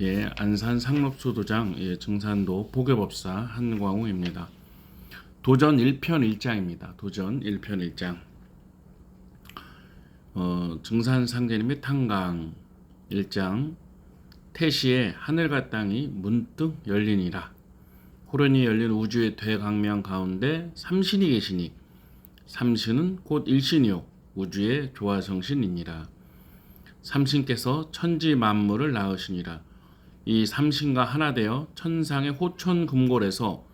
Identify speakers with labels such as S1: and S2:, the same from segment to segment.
S1: 예, 안산 상록수도장 증산도 보계법사 한광우입니다. 도전 1편 1장입니다. 도전 1편 1장. 증산 상제님의 탄강 1장. 태시에 하늘과 땅이 문득 열리니라. 호련히 열린 우주의 대광명 가운데 삼신이 계시니 삼신은 곧 일신이요 우주의 조화성신이니라. 삼신께서 천지 만물을 낳으시니라. 이 삼신과 하나 되어 천상의 호천금골에서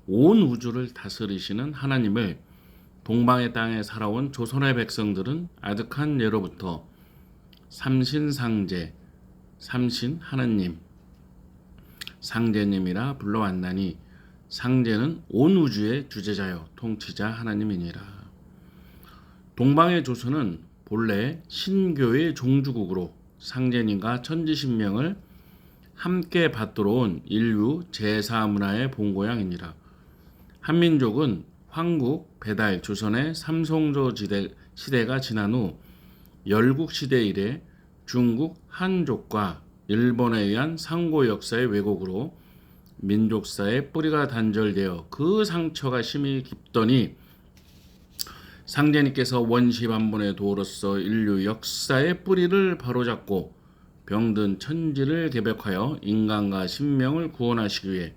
S1: 온 우주를 다스리시는 하나님을 동방의 땅에 살아온 조선의 백성들은 아득한 예로부터 삼신상제, 삼신 하나님, 상제님이라 불러왔나니 상제는 온 우주의 주제자요 통치자 하나님이니라. 동방의 조선은 본래 신교의 종주국으로 상제님과 천지신명을 함께 받들어 온 인류 제4문화의 본고양이니라. 한민족은 황국, 배달, 조선의 삼성조 시대가 지난 후 열국시대 이래 중국, 한족과 일본에 의한 상고 역사의 왜곡으로 민족사의 뿌리가 단절되어 그 상처가 심히 깊더니 상제님께서 원시반본의 도로서 인류 역사의 뿌리를 바로잡고 병든 천지를 개벽하여 인간과 신명을 구원하시기 위해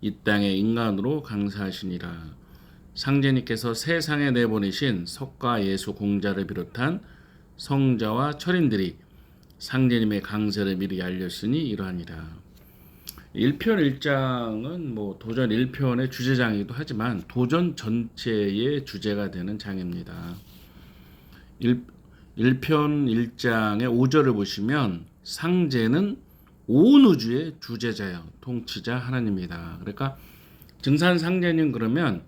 S1: 이 땅에 인간으로 강사하시니라. 상제님께서 세상에 내보내신 석가 예수 공자를 비롯한 성자와 철인들이 상제님의 강세를 미리 알렸으니 이러하니라. 1편 1장은 도전 1편의 주제장이기도 하지만 도전 전체의 주제가 되는 장입니다. 1편 1장의 5절을 보시면 상제는 온 우주의 주제자요 통치자 하나님이다. 그러니까 증산 상제님 그러면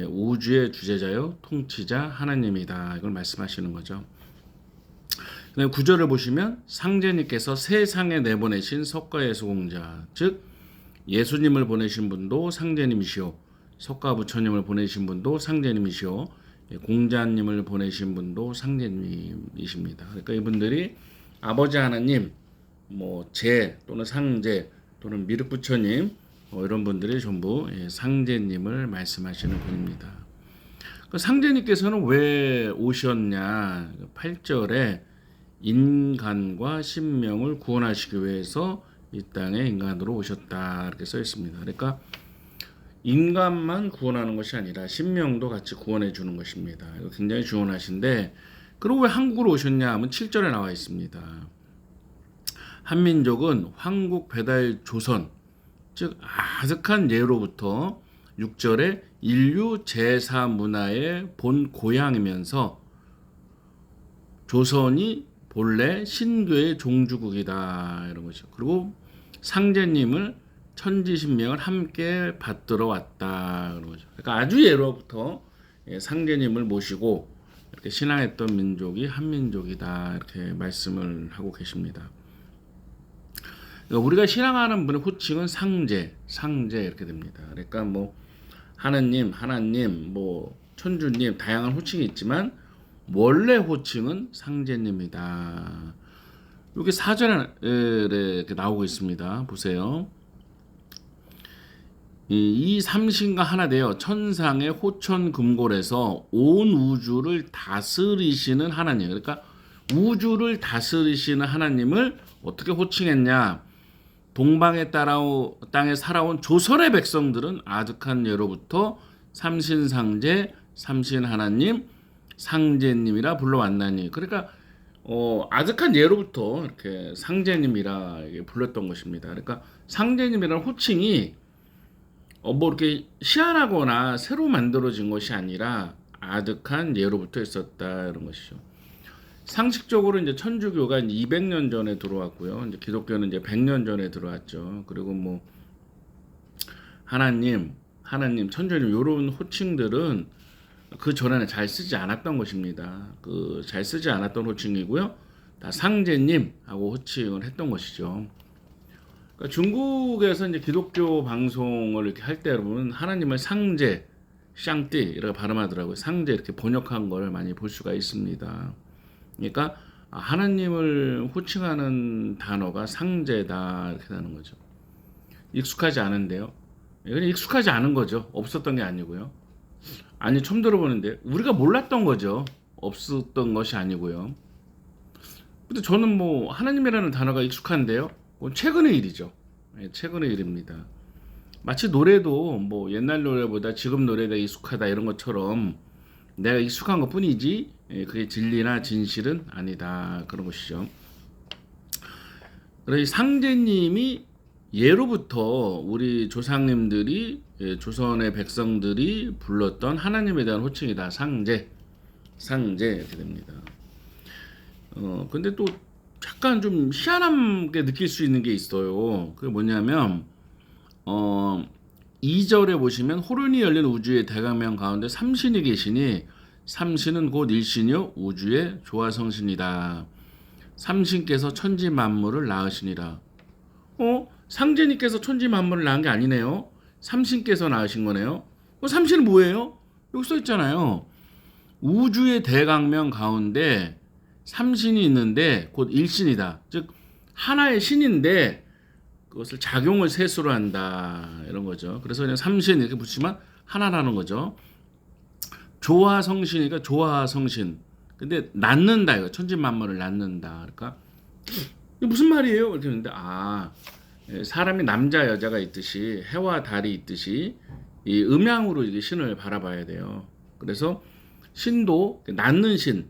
S1: 우주의 주제자요 통치자 하나님이다. 이걸 말씀하시는 거죠. 9절을 보시면 상제님께서 세상에 내보내신 석가예수공자, 즉 예수님을 보내신 분도 상제님이시오, 석가부처님을 보내신 분도 상제님이시오, 공자님을 보내신 분도 상제님이십니다. 그러니까 이분들이 아버지 하나님, 제 또는 상제 또는 미륵부처님 이런 분들이 전부 상제님을 말씀하시는 분입니다. 상제님께서는 왜 오셨냐? 8절에 인간과 신명을 구원하시기 위해서 이 땅에 인간으로 오셨다 이렇게 써 있습니다. 그러니까 인간만 구원하는 것이 아니라 신명도 같이 구원해 주는 것입니다. 이거 굉장히 중요하신데, 그리고 왜 한국으로 오셨냐 하면 7절에 나와 있습니다. 한민족은 황국 배달 조선, 즉 아득한 예로부터 6절에 인류 제4문화의 본 고향이면서 조선이 본래 신교의 종주국이다 이런 거죠. 그리고 상제님을 천지신명을 함께 받들어 왔다 그런 거죠. 그러니까 아주 예로부터 상제님을 모시고 이렇게 신앙했던 민족이 한민족이다 이렇게 말씀을 하고 계십니다. 그러니까 우리가 신앙하는 분의 호칭은 상제 이렇게 됩니다. 그러니까 하느님, 천주님 다양한 호칭이 있지만 원래 호칭은 상제님이다. 여기 4절에 이렇게 나오고 있습니다. 보세요. 이 삼신과 하나 되어 천상의 호천금골에서 온 우주를 다스리시는 하나님. 그러니까 우주를 다스리시는 하나님을 어떻게 호칭했냐? 동방의 땅에 살아온 조선의 백성들은 아득한 예로부터 삼신상제, 삼신하나님, 상제님이라 불러왔나니. 그러니까 아득한 예로부터 이렇게 상제님이라 불렀던 것입니다. 그러니까 상제님이라는 호칭이 이렇게 희한하거나 새로 만들어진 것이 아니라 아득한 예로부터 있었다 이런 것이죠. 상식적으로 이제 천주교가 200년 전에 들어왔고요. 이제 기독교는 이제 100년 전에 들어왔죠. 그리고 하나님, 천주님 이런 호칭들은 그 전에는 잘 쓰지 않았던 것입니다. 잘 쓰지 않았던 호칭이고요. 다 상제님하고 호칭을 했던 것이죠. 그러니까 중국에서 이제 기독교 방송을 이렇게 할 때 여러분 하나님을 상제, 샹띠 이렇게 발음하더라고요. 상제 이렇게 번역한 걸 많이 볼 수가 있습니다. 그러니까 하나님을 호칭하는 단어가 상제다 이렇게 되는 거죠. 익숙하지 않은데요. 이건 익숙하지 않은 거죠. 없었던 게 아니고요. 아니 처음 들어보는데 우리가 몰랐던 거죠. 없었던 것이 아니고요. 근데 저는 뭐 하나님이라는 단어가 익숙한데요. 그건 최근의 일이죠. 최근의 일입니다. 마치 노래도 뭐 옛날 노래보다 지금 노래가 익숙하다 이런 것처럼 내가 익숙한 것뿐이지 그게 진리나 진실은 아니다 그런 것이죠. 그래서 이 상제님이 예로부터 우리 조상님들이 조선의 백성들이 불렀던 하나님에 대한 호칭이다. 상제 이렇게 됩니다. 근데 또 약간 좀 희한하게 느낄 수 있는 게 있어요. 그게 뭐냐면 2절에 보시면 호련히 열린 우주의 대강명 가운데 삼신이 계시니 삼신은 곧 일신이요 우주의 조화성신이다. 삼신께서 천지 만물을 낳으시니라. 상제님께서 천지 만물을 낳은 게 아니네요. 삼신께서 낳으신 거네요. 삼신은 뭐예요? 여기 써 있잖아요. 우주의 대강명 가운데 삼신이 있는데 곧 일신이다. 즉 하나의 신인데 그것을 작용을 셋으로 한다 이런 거죠. 그래서 그냥 삼신 이렇게 붙이면 하나라는 거죠. 조화성신이니까 조화성신. 근데 낳는다 이거 천지 만물을 낳는다. 그러니까 이게 무슨 말이에요? 이렇게 했는데 사람이 남자 여자가 있듯이 해와 달이 있듯이 이 음양으로 이게 신을 바라봐야 돼요. 그래서 신도 낳는 신,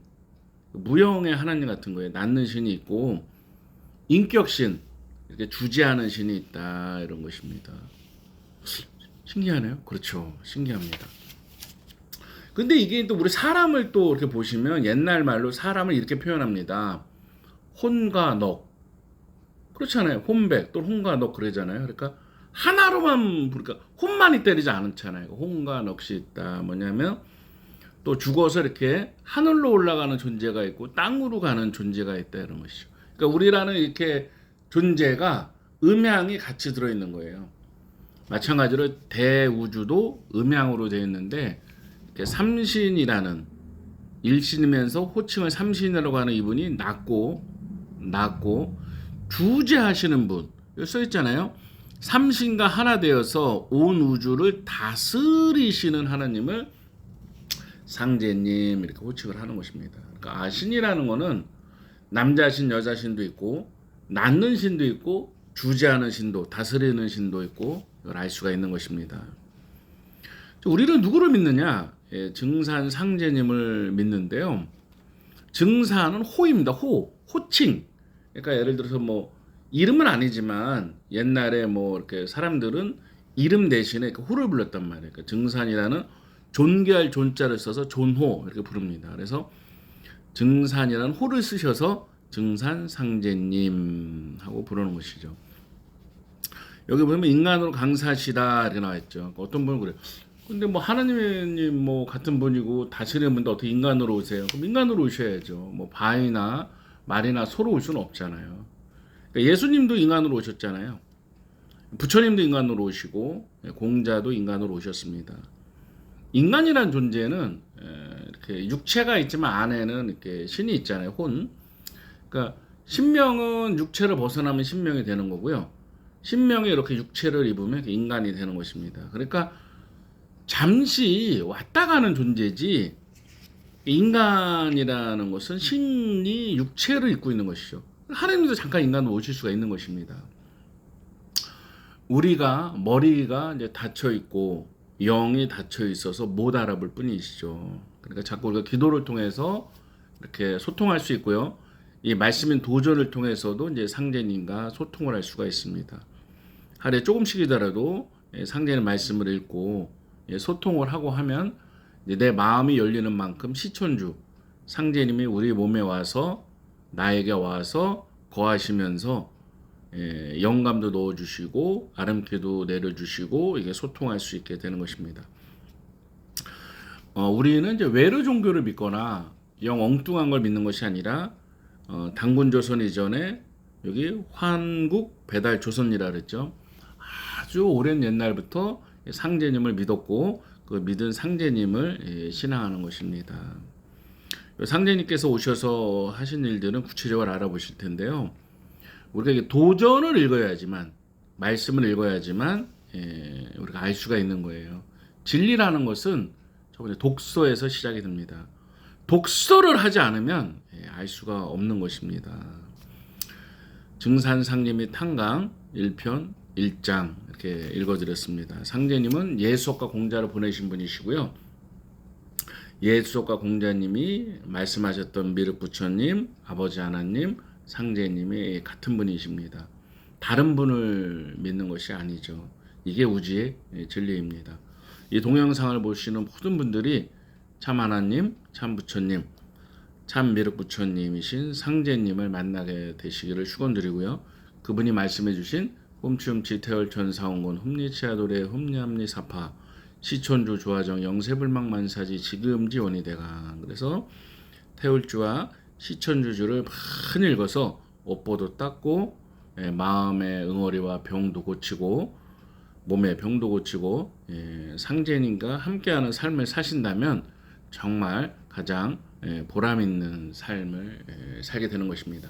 S1: 무형의 하나님 같은 거예요. 낳는 신이 있고 인격신, 이렇게 주재하는 신이 있다 이런 것입니다. 신기하네요. 그렇죠. 신기합니다. 근데 이게 또 우리 사람을 또 이렇게 보시면 옛날 말로 사람을 이렇게 표현합니다. 혼과 넋. 그렇잖아요. 혼백 또 혼과 넋 그러잖아요. 그러니까 하나로만 그러니까 혼만이 때리지 않잖아요. 혼과 넋이 있다. 뭐냐면 또 죽어서 이렇게 하늘로 올라가는 존재가 있고 땅으로 가는 존재가 있다 이런 것이죠. 그러니까 우리라는 이렇게 존재가 음양이 같이 들어있는 거예요. 마찬가지로 대우주도 음양으로 되어 있는데 삼신이라는 일신이면서 호칭을 삼신이라고 하는 이분이 낳고 주재하시는 분 여기 써 있잖아요. 삼신과 하나 되어서 온 우주를 다스리시는 하나님을 상제님 이렇게 호칭을 하는 것입니다. 그러니까 신이라는 거는 남자신 여자신도 있고 낳는 신도 있고 주재하는 신도 다스리는 신도 있고 이걸 알 수가 있는 것입니다. 우리는 누구를 믿느냐? 증산 상제님을 믿는데요. 증산은 호입니다. 호칭. 그러니까 예를 들어서 뭐 이름은 아니지만 옛날에 뭐 이렇게 사람들은 이름 대신에 호를 불렀단 말이에요. 그러니까 증산이라는 존귀할 존자를 써서 존호 이렇게 부릅니다. 그래서 증산이라는 호를 쓰셔서 증산 상제님 하고 부르는 것이죠. 여기 보면 인간으로 강사시다 이렇게 나와 있죠. 어떤 분은 그래요. 근데 뭐 하나님님 뭐 같은 분이고 다스리는 분도 어떻게 인간으로 오세요? 그럼 인간으로 오셔야죠. 뭐 바위나 말이나 소로 올 수는 없잖아요. 그러니까 예수님도 인간으로 오셨잖아요. 부처님도 인간으로 오시고 공자도 인간으로 오셨습니다. 인간이란 존재는 이렇게 육체가 있지만 안에는 이렇게 신이 있잖아요. 혼. 그러니까 신명은 육체를 벗어나면 신명이 되는 거고요. 신명이 이렇게 육체를 입으면 인간이 되는 것입니다. 그러니까 잠시 왔다 가는 존재지 인간이라는 것은 신이 육체를 입고 있는 것이죠. 하나님도 잠깐 인간으로 오실 수가 있는 것입니다. 우리가 머리가 이제 닫혀 있고 영이 닫혀 있어서 못 알아볼 뿐이시죠. 그러니까 자꾸 우리가 기도를 통해서 이렇게 소통할 수 있고요. 이 말씀인 도전을 통해서도 이제 상제님과 소통을 할 수가 있습니다. 하루에 조금씩이더라도 상제님 말씀을 읽고 소통을 하고 하면 내 마음이 열리는 만큼 시천주 상제님이 우리 몸에 와서 나에게 와서 거하시면서 영감도 넣어주시고 아름키도 내려주시고 이게 소통할 수 있게 되는 것입니다. 우리는 이제 외래 종교를 믿거나 영 엉뚱한 걸 믿는 것이 아니라 단군조선 이전에 여기 환국 배달 조선이라 그랬죠. 아주 오랜 옛날부터 상제님을 믿었고 그 믿은 상제님을 신앙하는 것입니다. 상제님께서 오셔서 하신 일들은 구체적으로 알아보실 텐데요. 우리가 이게 도전을 읽어야지만, 말씀을 읽어야지만 우리가 알 수가 있는 거예요. 진리라는 것은 저번에 독서에서 시작이 됩니다. 독서를 하지 않으면 알 수가 없는 것입니다. 증산상제 및 탄강 1편 1장 이렇게 읽어드렸습니다. 상제님은 예수석과 공자를 보내신 분이시고요. 예수석과 공자님이 말씀하셨던 미륵부처님, 아버지 하나님, 상제님이 같은 분이십니다. 다른 분을 믿는 것이 아니죠. 이게 우주의 진리입니다. 이 동영상을 보시는 모든 분들이 참 하나님, 참 부처님, 참 미륵부처님이신 상제님을 만나게 되시기를 축원드리고요. 그분이 말씀해 주신 홈치움치 태월천사원곤 흠리치아도레 흠리함리 사파 시천주 조화정 영세불망만사지 지금지 원이대가. 그래서 태울주와 시천주주를 많이 읽어서 옷보도 닦고 마음의 응어리와 병도 고치고 몸의 병도 고치고 상제님과 함께하는 삶을 사신다면 정말 가장 보람 있는 삶을 살게 되는 것입니다.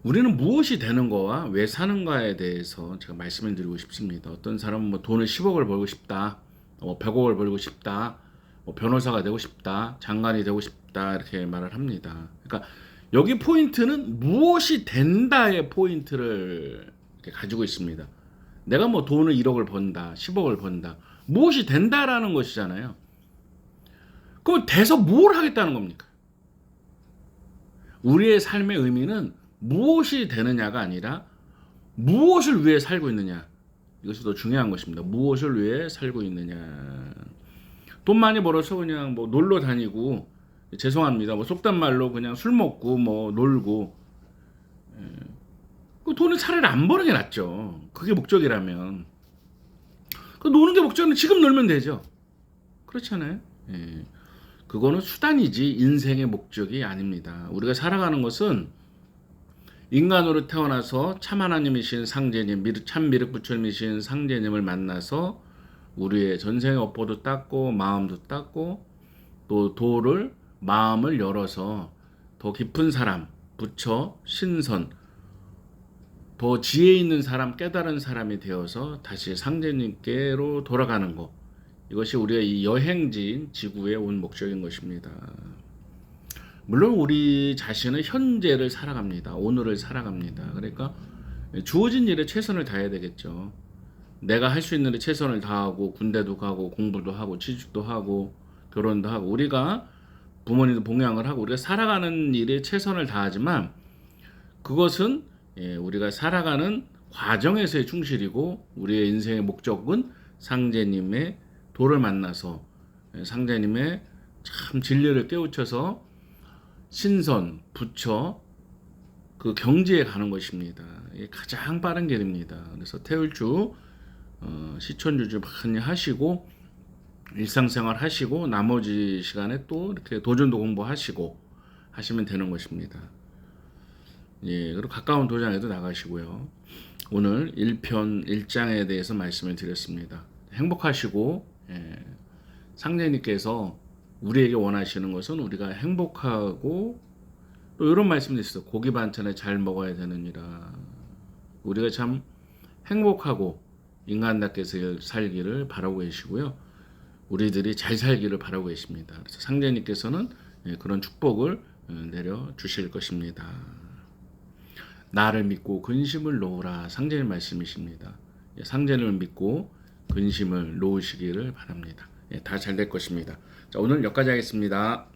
S1: 우리는 무엇이 되는 거와 왜 사는가에 대해서 제가 말씀을 드리고 싶습니다. 어떤 사람은 뭐 돈을 10억을 벌고 싶다, 100억을 벌고 싶다, 변호사가 되고 싶다, 장관이 되고 싶다 이렇게 말을 합니다. 그러니까 여기 포인트는 무엇이 된다의 포인트를 이렇게 가지고 있습니다. 내가 뭐 돈을 1억을 번다, 10억을 번다, 무엇이 된다라는 것이잖아요. 그럼 돼서 뭘 하겠다는 겁니까? 우리의 삶의 의미는 무엇이 되느냐가 아니라 무엇을 위해 살고 있느냐, 이것이 더 중요한 것입니다. 무엇을 위해 살고 있느냐. 돈 많이 벌어서 그냥 뭐 놀러 다니고, 죄송합니다, 뭐 속단 말로 그냥 술 먹고 뭐 놀고, 그 돈을 차라리 안 버는 게 낫죠. 그게 목적이라면. 그 노는 게 목적은 지금 놀면 되죠. 그렇잖아요. 그거는 수단이지 인생의 목적이 아닙니다. 우리가 살아가는 것은 인간으로 태어나서 참 하나님이신 상제님, 참 미륵부처님이신 상제님을 만나서 우리의 전생의 업보도 닦고 마음도 닦고 또 도를 마음을 열어서 더 깊은 사람, 부처, 신선, 더 지혜 있는 사람, 깨달은 사람이 되어서 다시 상제님께로 돌아가는 것. 이것이 우리의 이 여행지인 지구에 온 목적인 것입니다. 물론 우리 자신은 현재를 살아갑니다. 오늘을 살아갑니다. 그러니까 주어진 일에 최선을 다해야 되겠죠. 내가 할 수 있는 일에 최선을 다하고 군대도 가고 공부도 하고 취직도 하고 결혼도 하고 우리가 부모님도 봉양을 하고 우리가 살아가는 일에 최선을 다하지만 그것은 우리가 살아가는 과정에서의 충실이고 우리의 인생의 목적은 상제님의 도를 만나서 상제님의 참 진리를 깨우쳐서 신선, 부처, 그 경지에 가는 것입니다. 이게 가장 빠른 길입니다. 그래서 태울주, 시천주주 많이 하시고 일상생활 하시고 나머지 시간에 또 이렇게 도전도 공부하시고 하시면 되는 것입니다. 예, 그리고 가까운 도장에도 나가시고요. 오늘 1편 1장에 대해서 말씀을 드렸습니다. 행복하시고 상제님께서 우리에게 원하시는 것은 우리가 행복하고 또 이런 말씀도 있어요. 고기 반찬을 잘 먹어야 되느니라. 우리가 참 행복하고 인간답게 살기를 바라고 계시고요. 우리들이 잘 살기를 바라고 계십니다. 그래서 상제님께서는 그런 축복을 내려 주실 것입니다. 나를 믿고 근심을 놓으라. 상제님 말씀이십니다. 상제님을 믿고 근심을 놓으시기를 바랍니다. 다 잘 될 것입니다. 자, 오늘 여기까지 하겠습니다.